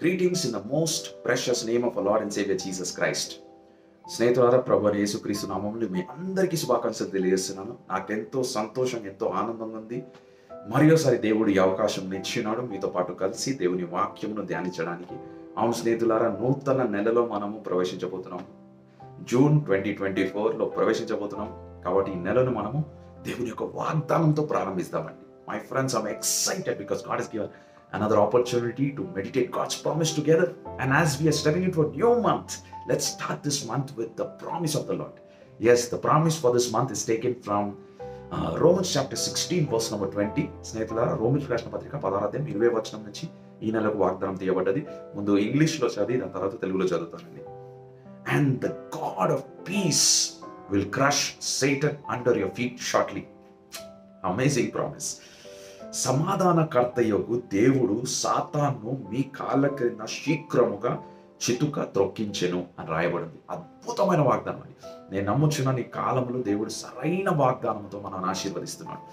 Greetings in the most precious name of our Lord and Savior Jesus Christ. స్నేహితులారా, ప్రభు అయిన యేసుక్రీస్తు నామములో మీ అందరికీ శుభాకాంక్షలు తెలియజేస్తున్నాను. నాకెంతో సంతోషం, ఎంతో ఆనందంగా ఉంది. మరోసారి దేవుడు ఈ అవకాశం ఇచ్చినాడు మీతో పాటు కలిసి దేవుని వాక్యమును ధ్యానించడానికి. అవును స్నేహితులారా, నూతన నెలలో మనము ప్రవేశించబోతున్నాం. జూన్ 2024లో ప్రవేశించబోతున్నాం. కాబట్టి ఈ నెలను మనము దేవుని యొక్క వాగ్దానంతో ప్రారంభిస్తామండి. My friends, I'm excited because God has given another opportunity to meditate God's promise together. And as we are stepping into a new month, let's start this month with the promise of the Lord. Yes, the promise for this month is taken from Romans chapter 16 verse number 20. స్నేహితులారా, Romans రాసిన పత్రిక 16వ అధ్యాయం 20వ వచనం నుంచి ఈ నెలకు వాగ్దానం తీయబడ్డది. ముందు ఇంగ్లీష్లో చదివి దాని తర్వాత తెలుగులో చదువుతానండి. And the God of peace will crush Satan under your feet shortly. Amazing promise. సమాధానకర్తయగు దేవుడు సాతాను మీ కాళ్ళ క్రింద శీఘ్రముగా చితుక త్రొక్కించెను అని రాయబడింది. అద్భుతమైన వాగ్దానం అండి. నేను నమ్ముచున్నాను ఈ కాలంలో దేవుడు సరైన వాగ్దానంతో మనల్ని ఆశీర్వదిస్తున్నాడు.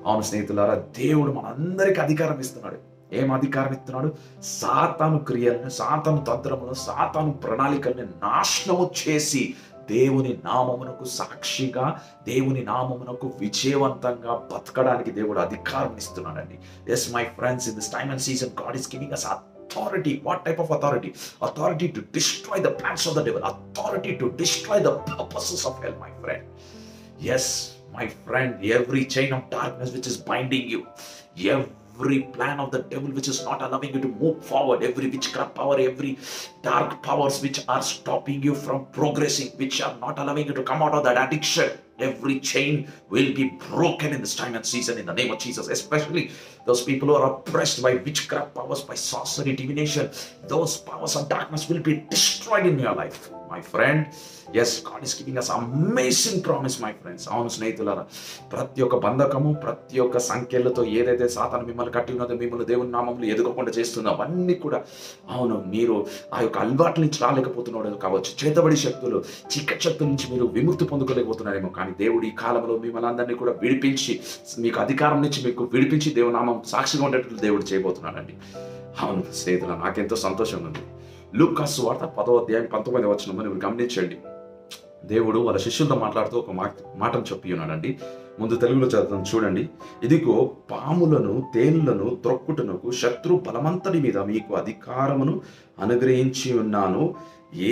అవును స్నేహితులారా, దేవుడు మనందరికీ అధికారం ఇస్తున్నాడు. ఏం అధికారం ఇస్తున్నాడు? సాతాను క్రియలను, సాతాను తంత్రములను, సాతాను ప్రణాళికల్ని నాశనము చేసి దేవుని నామమునకు సాక్షిగా, దేవుని నామమునకు విజయవంతంగా బతకడానికి దేవుడు అధికారం ఇస్తున్నాడండి. Yes, my friends, in this time and season, God is giving us authority. What type of authority? Authority to destroy the plans of the devil. Authority to destroy the purposes of hell, my friend. Yes, my friend, every chain of darkness which is binding you, every plan of the devil which is not allowing you to move forward, every witchcraft power, every dark powers which are stopping you from progressing, which are not allowing you to come out of that addiction, every chain will be broken in this time and season in the name of Jesus. Especially those people who are oppressed by witchcraft powers, by sorcery, divination, those powers of darkness will be destroyed in your life, my friend. Yes, God is giving us amazing promise, my friends. అవును స్నేహితులారా, ప్రతి ఒక్క బంధకము, ప్రతి ఒక్క సంఖ్యలతో ఏదైతే సాతాను మిమ్మల్ని కట్టి ఉన్నదో, మిమ్మల్ని దేవుని నామంలో ఎదుగకుండా చేస్తుందో అవన్నీ కూడా, అవును, మీరు ఆ యొక్క అలవాట్ల నుంచి రాలేకపోతున్నాడు కావచ్చు, చేతబడి శక్తులు, చీకటి శక్తుల నుంచి మీరు విముక్తి పొందుకోలేకపోతున్నారేమో. కానీ దేవుడు ఈ కాలంలో మిమ్మల్ని అందరినీ కూడా విడిపించి, మీకు అధికారం నుంచి మీకు విడిపించి దేవుని నామం సాక్షిగా ఉండేటట్లు దేవుడు చేయబోతున్నాడండి. అవును స్నేహితులారా, నాకెంతో సంతోషంగా ఉంది. లూకా సువార్త 10వ అధ్యాయం 19వ వచనం మీరు గమనించండి. దేవుడు వాళ్ళ శిష్యులతో మాట్లాడుతూ ఒక మాటను చెప్పి ఉన్నాడండి. ముందు తెలుగులో చదువుతాం, చూడండి. ఇదిగో పాములను, తేళ్లను త్రొక్కుటనకు శత్రు బలమంతటి మీద మీకు అధికారమును అనుగ్రహించి ఉన్నాను,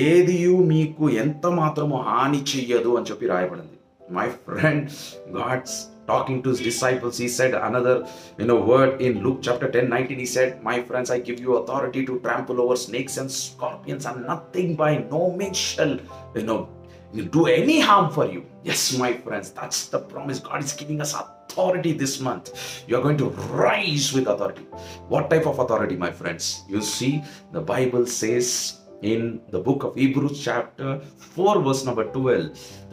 ఏదియు మీకు ఎంత మాత్రము హాని చెయ్యదు అని చెప్పి రాయబడింది. My friend, God's talking to his disciples. He said another word in Luke chapter 10:19. He said, my friends, I give you authority to trample over snakes and scorpions, and nothing by no means shall do any harm for you. Yes, my friends, that's the promise. God is giving us authority this month. You are going to rise with authority. What type of authority, my friends? You see, the Bible says in the book of Hebrews chapter 4 verse number 12,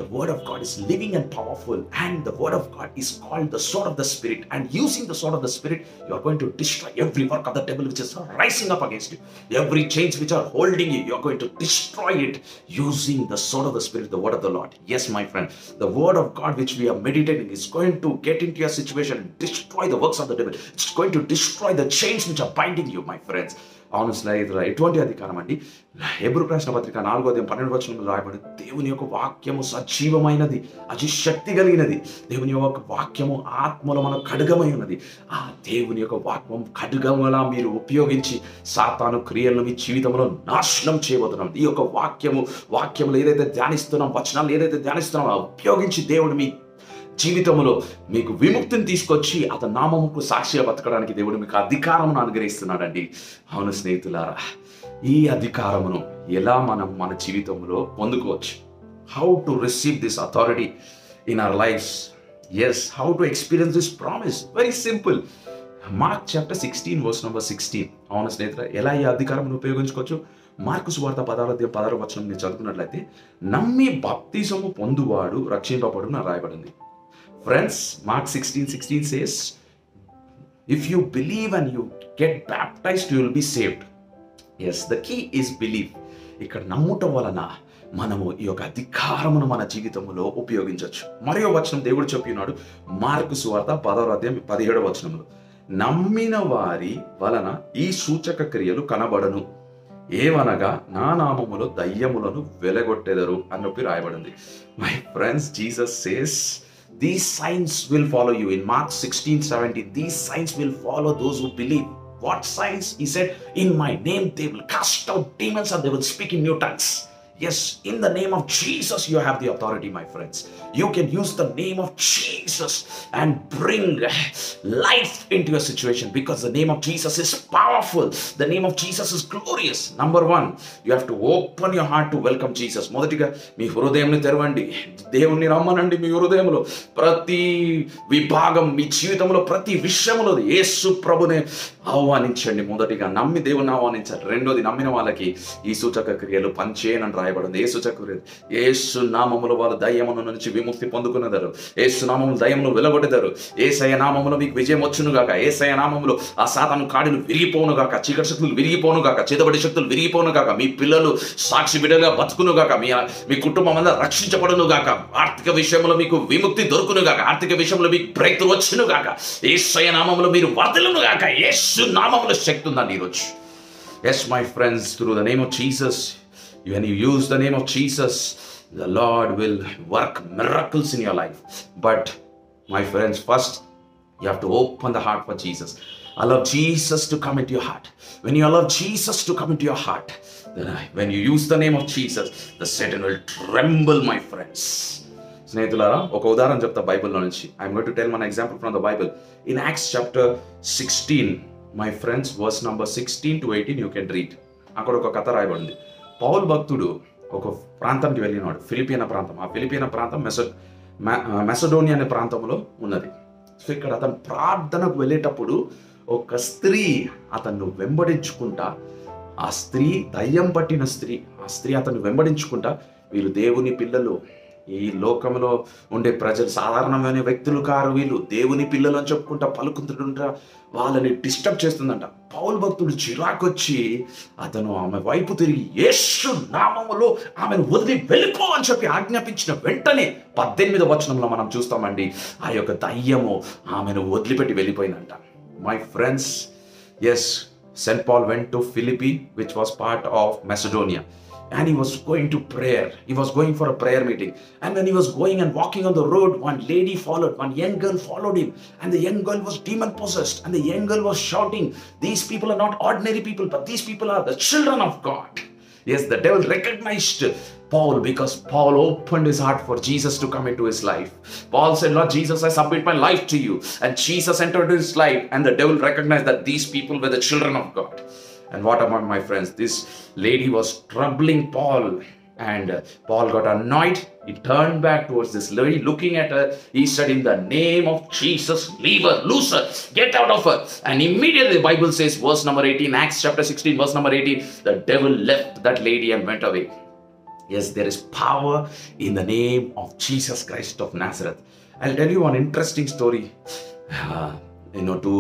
the word of God is living and powerful, and the word of God is called the sword of the Spirit. And using the sword of the Spirit, you are going to destroy every work of the devil which is rising up against you. Every chains which are holding you, you are going to destroy it using the sword of the Spirit, the word of the Lord. Yes, my friend, the word of God which we are meditating is going to get into your situation and destroy the works of the devil. It's going to destroy the chains which are binding you, my friends. అవును స్నేహితుల, ఎటువంటి అధికారం అండి? Hebrew రాసిన పత్రిక 4వ అధ్యాయం 12వ వచనంలో రాయబడి, దేవుని యొక్క వాక్యము సజీవమైనది, అతిశక్తి కలిగినది. దేవుని యొక్క వాక్యము ఆత్మలో మన ఖడ్గమై ఉన్నది. ఆ దేవుని యొక్క వాక్యం ఖడ్గములా మీరు ఉపయోగించి సాతాను క్రియలను మీ జీవితంలో నాశనం చేయబోతున్నాం. ఈ యొక్క వాక్యములు ఏదైతే ధ్యానిస్తున్నాం, వచనాలు ఏదైతే ధ్యానిస్తున్నామో ఉపయోగించి దేవుడు మీ జీవితంలో మీకు విముక్తిని తీసుకొచ్చి అతని నామముకు సాక్షిగా బతకడానికి దేవుడు మీకు అధికారమును అనుగ్రహిస్తున్నాడండి. అవును స్నేహితులారా, ఈ అధికారమును ఎలా మనం మన జీవితంలో పొందుకోవచ్చు? How to receive this authority in our lives? Yes, how to experience this promise? Very simple. Mark chapter 16 verse number 16. అవును స్నేహితులారా, ఎలా ఈ అధికారమును ఉపయోగించుకోవచ్చు? మార్కు సువార్త 16వ అధ్యాయం 16వ వచనం మీరు చదువుకున్నట్లయితే, నమ్మి బాప్తిసము పొందువాడు రక్షింపబడును అని రాయబడింది. Friends, Mark 16:16 says, if you believe and you get baptized, you will be saved. Yes, the key is belief. ఇక్కడ నమ్ముట వలన మనము ఈ యొక్క అధికారమును మన జీవితంలో ఉపయోగించవచ్చు. మరో వచనం దేవుడు చెప్పినాడు, మార్కు సువార్త 10వ అధ్యాయం 17వ వచనంలో, నమ్మిన వారి వలన ఈ సూచక క్రియలు కనబడను. ఏమనగా నా నామములో దయ్యములను వెలగొట్టెదరు అని చెప్పి రాయబడింది. My friends, Jesus says these signs will follow you. In Mark 16:17, these signs will follow those who believe. What signs? He said, in my name they will cast out demons and they will speak in new tongues. Yes, in the name of Jesus you have the authority, my friends. You can use the name of Jesus and bring life into your situation, because the name of Jesus is powerful. The name of Jesus is glorious. Number one, you have to open your heart to welcome Jesus. మొదటిగా మీ హృదయంని తెరవండి, దేవుణ్ణి రమ్మనండి. మీ హృదయంలో ప్రతి విభాగం, మీ జీవితంలో ప్రతి విషయంలో యేసు ప్రభుని ఆహ్వానించండి. మొదటిగా నమ్మి దేవుని ఆహ్వానించాలి. రెండోది, నమ్మిన వాళ్ళకి ఈ సూచక క్రియలు పనిచేయనని రాయబడింది. ఏ సూచక క్రియలు? యేసు నామములో వాళ్ళు దయ్యముల నుంచి విముక్తి పొందుకునేదారు. యేసు నామములు దయ్యములు వెలగొట్టేదారు. యేసయ్య నామములో మీకు విజయం వచ్చును గాక. యేసయ్య నామములో ఆ సాతాను కాడిలు విరిగిపోను గాక, చీకటి శక్తులు విరిగిపోను గాక, చేతబడి శక్తులు విరిగిపోను గాక, మీ పిల్లలు సాక్షి బిడ్డలుగా బతుకును గాక, మీ కుటుంబం అంతా రక్షించబడును గాక, ఆర్థిక విషయంలో మీకు విముక్తి దొరుకును గాక, ఆర్థిక విషయంలో మీకు బ్రేక్ త్రూ వచ్చును గాక, యేసయ్య నామములో మీరు వర్ధిల్లును గాక. యేసు నామములో శక్తి ఉందండి ఈరోజు. Yes, my friends, through the name of Jesus, when you use the name of Jesus, the Lord will work miracles in your life. But my friends, first you have to open the heart for Jesus. Allow Jesus to come into your heart. When you allow Jesus to come into your heart, then when you use the name of Jesus, the Satan will tremble, my friends. స్నేహితులారా, ఒక ఉదాహరణ చెప్తా బైబిల్లో నుంచి. I'm going to tell one example from the Bible. In Acts chapter 16, my friends, verse number 16 to 18 you can read. అక్కడ ఒక కథ రాయబడింది. పౌలు భక్తుడు ఒక ప్రాంతానికి వెళ్ళినాడు, ఫిలిపియన్ ప్రాంతం. ఆ ఫిలిపియన్ ప్రాంతం మెసడోనియా అనే ప్రాంతంలో ఉన్నది. సో ఇక్కడ అతను ప్రార్థనకు వెళ్ళేటప్పుడు ఒక స్త్రీ అతన్ని వెంబడించుకుంటా, ఆ స్త్రీ దయ్యం పట్టిన స్త్రీ, ఆ స్త్రీ అతన్ని వెంబడించుకుంటా, వీళ్ళు దేవుని పిల్లలు, ఈ లోకంలో ఉండే ప్రజలు సాధారణమైన వ్యక్తులు కారు, వీళ్ళు దేవుని పిల్లలు అని చెప్పుకుంటా పలుకుతుంటా వాళ్ళని డిస్టర్బ్ చేస్తుందంట. పౌలు భక్తుడు చిరాకొచ్చి అతను ఆమె వైపు తిరిగి యేసు నామములో ఆమెను వదిలి వెళ్ళిపో అని చెప్పి ఆజ్ఞాపించిన వెంటనే 18వ వచనంలో మనం చూస్తామండి, ఆ యొక్క దయ్యము ఆమెను వదిలిపెట్టి వెళ్ళిపోయిందంట. My friends, yes, Saint Paul went to Philippi, which was part of Macedonia. And he was going to prayer. He was going for a prayer meeting. And when he was going and walking on the road, one lady followed, one young girl followed him. And the young girl was demon possessed. And the young girl was shouting, these people are not ordinary people, but these people are the children of God. Yes, the devil recognized Paul because Paul opened his heart for Jesus to come into his life. Paul said, Lord Jesus, I submit my life to you. And Jesus entered his life, and the devil recognized that these people were the children of God. And what about, my friends? This lady was troubling Paul, and Paul got annoyed. He turned back towards this lady, looking at her. He said, in the name of Jesus, leave her, loose her, get out of her. And immediately the Bible says, verse number 18, Acts chapter 16, verse number 18, the devil left that lady and went away. Yes, there is power in the name of Jesus Christ of Nazareth. I'll tell you one interesting story. To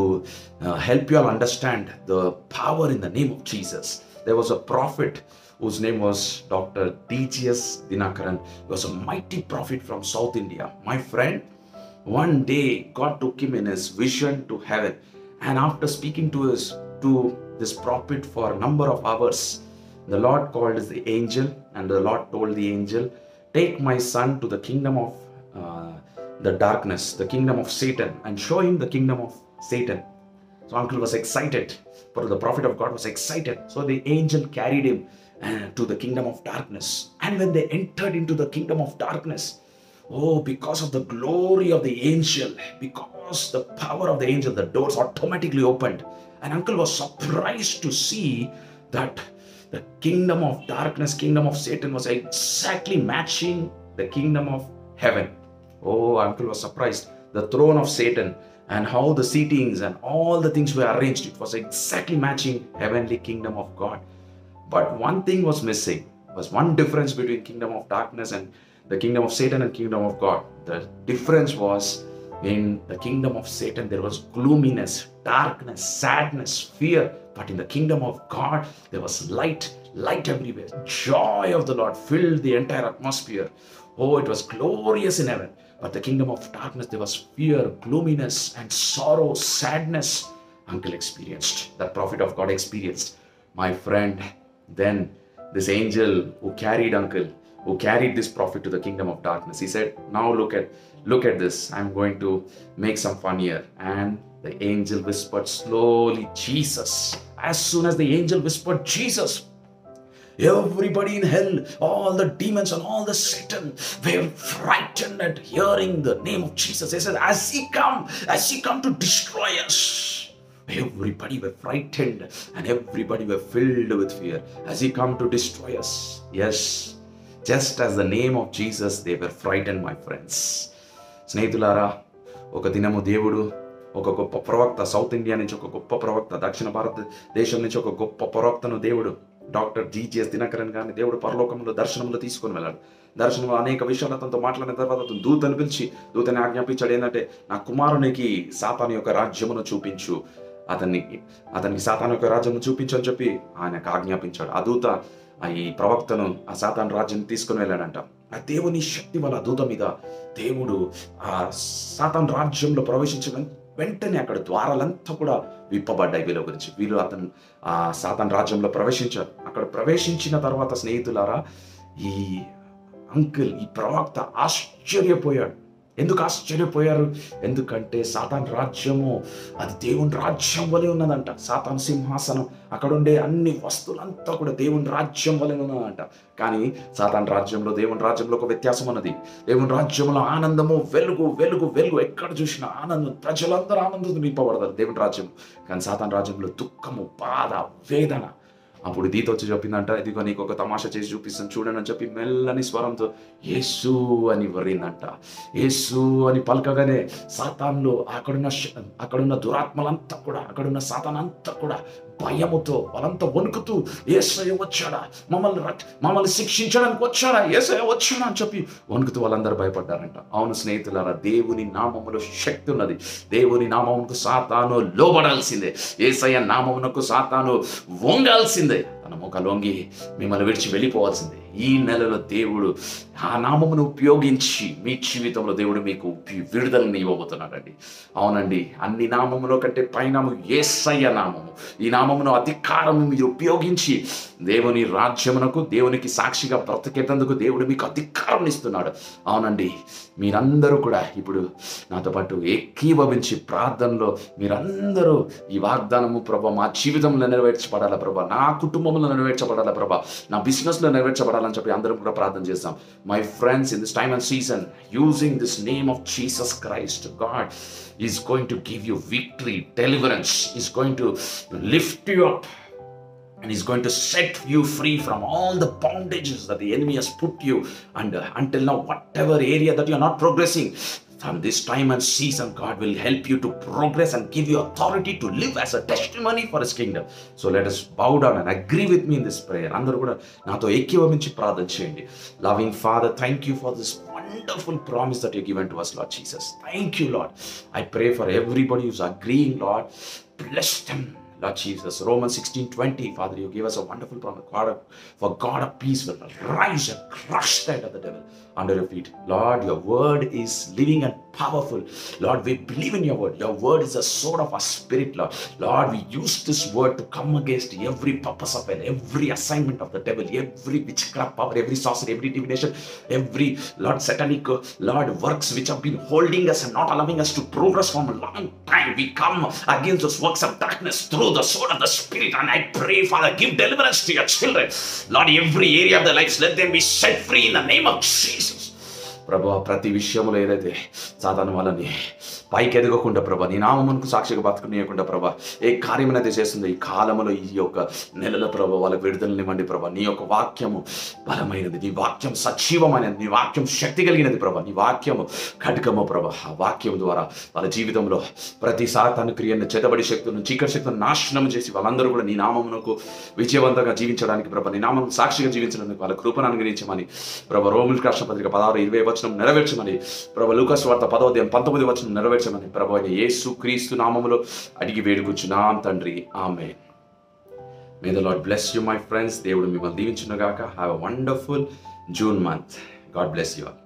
help you all understand the power in the name of Jesus. There was a prophet whose name was Dr. D.G.S. Dinakaran. He was a mighty prophet from South India. My friend, one day God took him in his vision to heaven, and after speaking to this prophet for a number of hours, the Lord called the angel, and the Lord told the angel, take my son to the kingdom of the darkness, the kingdom of Satan, and show him the kingdom of Satan. So uncle was excited, but the prophet of God was excited. So the angel carried him to the kingdom of darkness. And when they entered into the kingdom of darkness, because of the glory of the angel, because the power of the angel, the doors automatically opened. And uncle was surprised to see that the kingdom of darkness, kingdom of Satan was exactly matching the kingdom of heaven. Uncle was surprised. The throne of Satan and how the seatings and all the things were arranged, it was exactly matching heavenly kingdom of God. But one thing was missing. There was one difference between kingdom of darkness and the kingdom of Satan and kingdom of God. The difference was, in the kingdom of Satan there was gloominess, darkness, sadness, fear. But in the kingdom of God there was light everywhere. Joy of the Lord filled the entire atmosphere. It was glorious in heaven. But the kingdom of darkness, there was fear, gloominess, and sorrow, sadness. Uncle experienced, that prophet of God experienced. My friend, Then this angel who carried uncle, who carried this prophet to the kingdom of darkness, he said, now look at this, I'm going to make some fun here. And the angel whispered slowly, Jesus. As soon as the angel whispered Jesus, everybody in hell, all the demons and all the Satan, were frightened at hearing the name of Jesus. They said, as he come to destroy us. Everybody were frightened and everybody were filled with fear as he come to destroy us. Yes, just as the name of Jesus, they were frightened, my friends. స్నేహితులారా, ఒక దినము దేవుడు ఒక గొప్ప ప్రవక్త, south India నుంచి ఒక గొప్ప ప్రవక్త, దక్షిణ భారతదేశం నుంచి ఒక గొప్ప ప్రవక్తను దేవుడు డాక్టర్ జీజీఎస్ దినకరన్ గారిని దేవుడు పరలోకంలో దర్శనంలో తీసుకొని వెళ్ళాడు. దర్శనంలో అనేక విషయాలు అతనితో మాట్లాడిన తర్వాత అతను దూతను పిలిచి దూతని ఆజ్ఞాపించాడు. ఏంటంటే, నా కుమారునికి సాతాను యొక్క రాజ్యమును చూపించు, అతనికి సాతాను యొక్క రాజ్యమును చూపించు అని చెప్పి ఆయనకు ఆజ్ఞాపించాడు. ఆ దూత ఈ ప్రవక్తను ఆ సాతాను రాజ్యాన్ని తీసుకుని వెళ్ళాడంట. ఆ దేవుని శక్తి వల్ల ఆ దూత మీద దేవుడు ఆ సాతాను రాజ్యంలో ప్రవేశించిన వెంటనే అక్కడ ద్వారాలంతా కూడా విప్పబడ్డాయి వీళ్ళ గురించి. వీళ్ళు అతను ఆ సాతాను రాజ్యంలో ప్రవేశించారు. అక్కడ ప్రవేశించిన తర్వాత స్నేహితులారా, ఈ అంకుల్, ఈ ప్రవక్త ఆశ్చర్యపోయాడు. ఎందుకు ఆశ్చర్యపోయారు? ఎందుకంటే సాతాన్ రాజ్యము అది దేవుని రాజ్యం వలె ఉన్నదంట. సాతాన్ సింహాసనం, అక్కడ ఉండే అన్ని వస్తువులంతా కూడా దేవుని రాజ్యం వలె ఉన్నదంట. కానీ సాతాన్ రాజ్యంలో దేవుని రాజ్యంలో ఒక వ్యత్యాసం ఉన్నది. దేవుని రాజ్యంలో ఆనందము, వెలుగు వెలుగు వెలుగు, ఎక్కడ చూసినా ఆనందం, ప్రజలందరూ ఆనందంతో నింపబడతారు దేవుని రాజ్యం. కానీ సాతాన్ రాజ్యంలో దుఃఖము, బాధ, వేదన. అప్పుడు దీత వచ్చి చెప్పిందంట, ఇదిగో నీకు ఒక తమాషా చేసి చూపిస్తాను చూడండి అని చెప్పి మెల్లని స్వరంతో యేసు అని వరిందంట. యేసు అని పలకగానే సాతాన్లో అక్కడున్న దురాత్మలంతా కూడా, అక్కడున్న సాతాన్ అంతా కూడా భయముతో వాళ్ళంతా వణుకుతూ, యేసయ్య వచ్చాడా, మమ్మల్ని శిక్షించడానికి వచ్చాడా, యేసయ్య వచ్చాడా అని చెప్పి వణుకుతూ వాళ్ళందరూ భయపడ్డారంట. అవును స్నేహితులారా, దేవుని నామములో శక్తి ఉన్నది. దేవుని నామమునకు సాతాను లోబడాల్సిందే. యేసయ్య నామమునకు సాతాను వంగాల్సిందే. తన ముఖ లొంగి మిమ్మల్ని విడిచి వెళ్ళిపోవాల్సిందే. ఈ నెలలో దేవుడు ఆ నామమును ఉపయోగించి మీ జీవితంలో దేవుడు మీకు విడుదలని ఇవ్వబోతున్నాడండి. అవునండి, అన్ని నామములో కంటే పైనాము యేసయ్య నామము. ఈ నామమును అధికారము మీరు ఉపయోగించి దేవుని రాజ్యమునకు, దేవునికి సాక్షిగా బ్రతికేటందుకు దేవుడు మీకు అధికారం ఇస్తున్నాడు. అవునండి, మీరందరూ కూడా ఇప్పుడు నాతో పాటు ఏకీభవించి ప్రార్థనలో మీరందరూ ఈ వాగ్దానము, ప్రభా మా జీవితంలో నెరవేర్చబడాలా ప్రభా, నా కుటుంబంలో నెరవేర్చబడాలా ప్రభా, నా బిజినెస్లో నెరవేర్చబడాలని చెప్పి అందరం కూడా ప్రార్థన చేస్తాం. My friends, in this time and season, using this name of Jesus Christ, God is going to give you victory, deliverance, is going to lift you up, and he's going to set you free from all the bondages that the enemy has put you under. Until now, whatever area that you are not progressing, from this time and season, God will help you to progress and give you authority to live as a testimony for his kingdom. So let us bow down and agree with me in this prayer. Andaru kuda nato ekkivaminchi ప్రార్థన చేయండి. Loving Father, thank you for this wonderful promise that you given to us, Lord Jesus. Thank you, Lord. I pray for everybody who's agreeing, Lord. Bless them, Lord Jesus. Romans 16:20, Father, you give us a wonderful promise. For God of peace will rise and crush the head of the devil under your feet. Lord, your word is living and powerful. Lord, we believe in your word. Your word is a sword of our spirit, Lord. Lord, we use this word to come against every purpose of hell, every assignment of the devil, every witchcraft power, every sorcery, every divination, every, Lord, satanic, Lord, works which have been holding us and not allowing us to progress from a long time. We come against those works of darkness through the sword of the spirit, and I pray, Father, give deliverance to your children. Lord, every area of their lives, let them be set free in the name of Jesus. ప్రభా, ప్రతి విషయంలో ఏదైతే సాతాను వాళ్ళని పైకి ఎదగకుండా ప్రభా, నీ నామమునకు సాక్షిగా బతకనీయకుండా ప్రభా, ఏ కార్యమైనది చేస్తుందో ఈ కాలంలో, ఈ యొక్క నెలలో ప్రభా, వాళ్ళకి విడుదలనివ్వండి ప్రభా. నీ యొక్క వాక్యము బలమైనది, నీ వాక్యం సజీవమైనది, నీ వాక్యం శక్తి కలిగినది ప్రభా. నీ వాక్యము ఖడ్గము ప్రభా. ఆ వాక్యం ద్వారా వాళ్ళ జీవితంలో ప్రతి సాతాను క్రియను, చెదబడి శక్తులను, చీకటి శక్తులను నాశనం చేసి వాళ్ళందరూ కూడా నీ నామమునకు విజయవంతంగా జీవించడానికి ప్రభా, నీ నామం సాక్షిగా జీవించడానికి వాళ్ళ కృపను అనుగ్రహించమని ప్రభా. రోమిలకు రాసిన పత్రిక 16:20 వచనం నెరవేర్చమని ప్రభా. లూకాసు వార్త 10:19 వచనం నెరవేర్చమని ప్రభు అయిన యేసు క్రీస్తు నామములో అడిగి వేడుకొచ్చున్నాం తండ్రి, ఆమేన్. May the Lord bless you, my friends. దేవుడు మిమ్మల్ని దీవించును గాక. Have a wonderful June month. God bless you all.